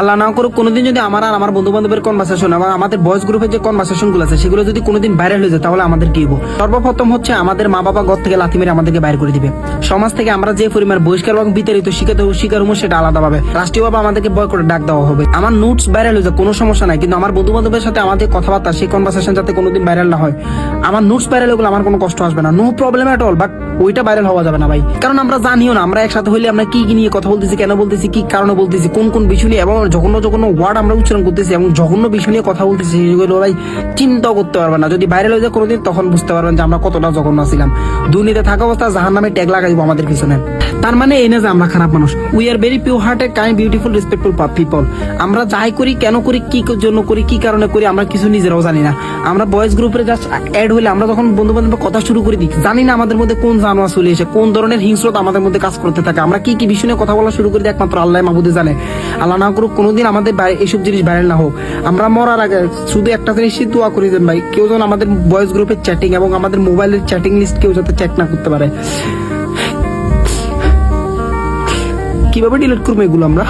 আল্লাহ না করুক কোনোদিন যদি আমার আর আমার বন্ধু বান্ধবের কনভারসেশন এবং আমাদের বয়েজ গ্রুপের যে কনভারসেশন গুলো আছে সেগুলো যদি কোনোদিন ভাইরাল হয়ে যায় তাহলে আমাদের কি হবো? সর্বপ্রথম হচ্ছে আমাদের মা বাবা ঘর থেকে লাথি মেরে আমাদেরকে বাইর করে দিবে। সমাজ থেকে আমরা যে পরিমাণ বহিষ্কার এবং বিতাড়িত শিকার হবো সেটা আলাদাভাবে রাষ্ট্রীয়ভাবে আমাদেরকে বয় করে ডাক দেওয়া হবে। আমার নোটস ভাইরাল হয়ে যায় কোনো সমস্যা নাই, কিন্তু আমার বন্ধু বান্ধবের সাথে আমাদের কথাবার্তা সেই কনভারসেশন যাতে কোনোদিন ভাইরাল না হয়। আমার নোটস ভাইরাল হয়ে গেলে আমার কোনো কষ্ট আসবে না, no problem at all, but ওইটা ভাইরাল হওয়া যাবে না ভাই। কারণ আমরা জানিও না আমরা একসাথে হইলে আমরা কি নিয়ে কথা বলতেছি, কেন বলতেছি, কি কারণে বলতেছি, কোন কোন বিষয় নিয়ে এবং জঘন্য জঘন্য ওয়ার্ড আমরা উচ্চারণ করতেছি এবং জঘন্য বিষয় নিয়ে কথা বলতেছি, সেগুলো ভাই চিন্তাও করতে পারবেন না। যদি ভাইরাল হয়ে যায় কোনোদিন তখন বুঝতে পারবেন যে আমরা কতটা জঘন্য ছিলাম। দুর্নীতি থাকা অবস্থা জাহান্নামে ট্যাগ লাগাই দিব আমাদের পিছনে। তার মানে এই না যে আমরা খারাপ মানুষ। We are very pure hearted, kind, beautiful, respectful people. আমরা যাই করি, কেন করি, কি জন্য করি, কি কারণে করি, আমরা কিছু নিজেরাও জানি না। আমরা বয়েজ গ্রুপে জাস্ট অ্যাড হইলে আমরা যখন বন্ধু বান্ধবের কথা শুরু করে দিই, জানি না আমাদের মধ্যে কোন জানোয়া চলে এসে কোন ধরনের হিংস্রতা আমাদের মধ্যে কাজ করতে থাকে। আমরা কি কি বিষয় নিয়ে কথা বলা শুরু করে দিই একমাত্র আল্লাহ মাহবুদে জানে। আল্লাহ না করুক কোনোদিন আমাদের এইসব জিনিস ভাইরাল না হোক। আমরা মরার আগে শুধু একটা জিনিসই দোয়া করি দেন ভাই, কেউ যেন আমাদের বয়েজ গ্রুপের চ্যাটিং এবং আমাদের মোবাইলের চ্যাটিং লিস্ট কেউ যাতে চেক না করতে পারে। কিভাবে ডিলিট করবো এগুলো আমরা?